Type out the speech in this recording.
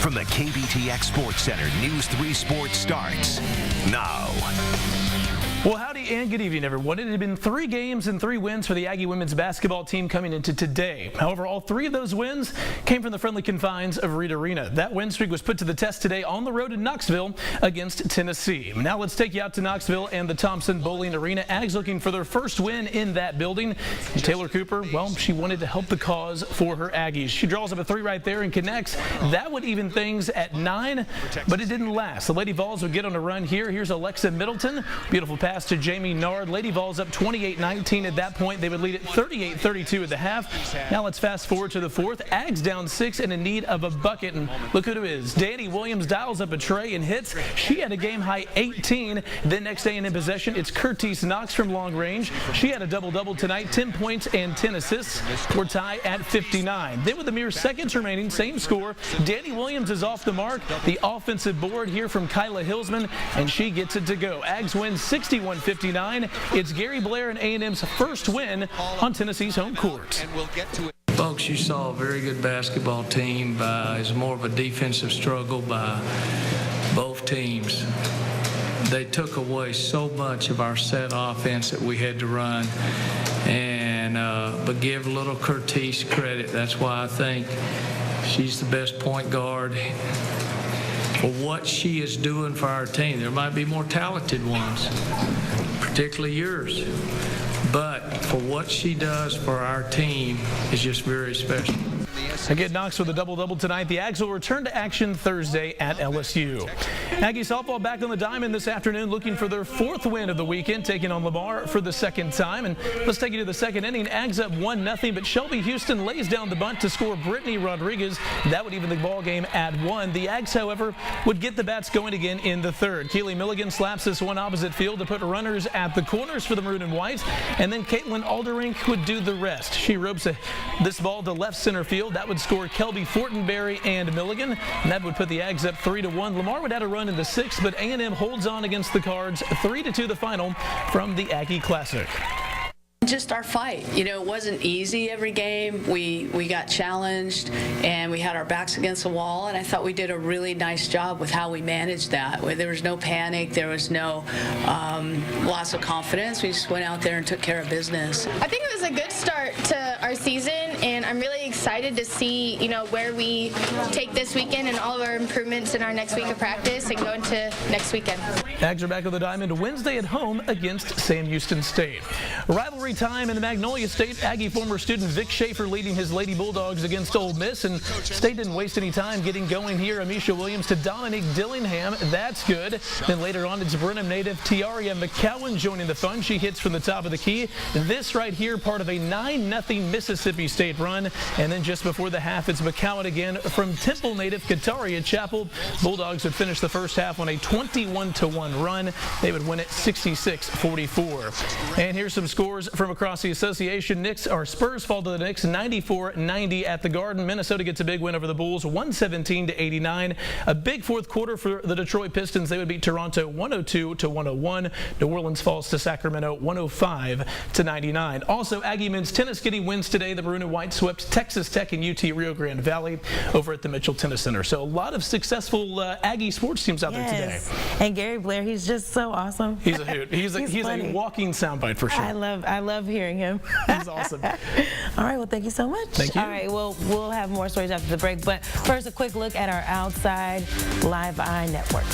from the KBTX Sports Center, News 3 Sports starts now. Well, howdy and good evening, everyone. It had been 3 games and 3 wins for the Aggie women's basketball team coming into today. However, all 3 of those wins came from the friendly confines of Reed Arena. That win streak was put to the test today on the road in Knoxville against Tennessee. Now let's take you out to Knoxville and the Thompson Bowling Arena. Ags looking for their first win in that building. And Taylor Cooper, well, she wanted to help the cause for her Aggies. She draws up a 3 right there and connects. That would even things at 9, but it didn't last. The Lady Vols would get on a run here. Here's Alexa Middleton. Beautiful pass to Jamie Nard. Lady Vols up 28-19 at that point. They would lead it 38-32 at the half. Now let's fast forward to the 4th. Ags down 6 and in need of a bucket. And look who it is. Danny Williams dials up a tray and hits. She had a game-high 18. Then next day in possession, it's Curtis Knox from long range. She had a double-double tonight, 10 points and 10 assists. We're tied at 59. Then with a mere seconds remaining, same score. Danny Williams is off the mark. The offensive board here from Kyla Hillsman, and she gets it to go. Ags win 61-59. It's Gary Blair and A&M's first win on Tennessee's home court. Folks, you saw a very good basketball team. It's more of a defensive struggle by both teams. They took away so much of our set offense that we had to run. But give little Curtis credit. That's why I think she's the best point guard for what she is doing for our team. There might be more talented ones, particularly yours, but for what she does for our team is just very special. Again, Knox with a double-double tonight. The Ags will return to action Thursday at LSU. Aggie softball back on the diamond this afternoon, looking for their 4th win of the weekend, taking on Lamar for the 2nd time. And let's take you to the 2nd inning. Ags up 1-0, but Shelby Houston lays down the bunt to score Brittany Rodriguez. That would even the ball game at 1. The Ags, however, would get the bats going again in the 3rd. Keely Milligan slaps this one opposite field to put runners at the corners for the Maroon and White. And then Caitlin Alderink would do the rest. She ropes this ball to left center field. That would score Kelby Fortenberry and Milligan, and that would put the Ags up 3-1. Lamar would add a run in the 6th, but A&M holds on against the Cards 3-2 the final from the Aggie Classic. Just our fight. You know, it wasn't easy every game. We got challenged and we had our backs against the wall, and I thought we did a really nice job with how we managed that. There was no panic. There was no loss of confidence. We just went out there and took care of business. I think it was a good start to our season, and I'm really excited to see, you know, where we take this weekend and all of our improvements in our next week of practice and go into next weekend. Ags are back on the diamond Wednesday at home against Sam Houston State. Rivalry time in the Magnolia State. Aggie former student Vic Schaefer leading his Lady Bulldogs against Ole Miss, and State didn't waste any time getting going here. Amisha Williams to Dominique Dillingham. That's good. Then later on, it's Brenham native Tiaria McCowan joining the fun. She hits from the top of the key. This right here, part of a 9-0 Mississippi State run. And then just before the half, it's McCowan again from Temple native Kataria Chapel. Bulldogs would finish the first half on a 21-1 run. They would win it 66-44. And here's some scores from across the association. Spurs fall to the Knicks 94-90 at the Garden. Minnesota gets a big win over the Bulls 117-89. A big 4th quarter for the Detroit Pistons. They would beat Toronto 102-101. New Orleans falls to Sacramento 105-99. Also, Aggie men's tennis getting wins today. The Maroon and White swept Texas Tech and UT Rio Grande Valley over at the Mitchell Tennis Center. So a lot of successful Aggie sports teams out there today. And Gary Blair, he's just so awesome. He's a hoot. He's a walking soundbite for sure. I love hearing him. He's awesome. All right, well, thank you so much. Thank you. All right, well, we'll have more stories after the break, but first a quick look at our Outside Live Eye Network.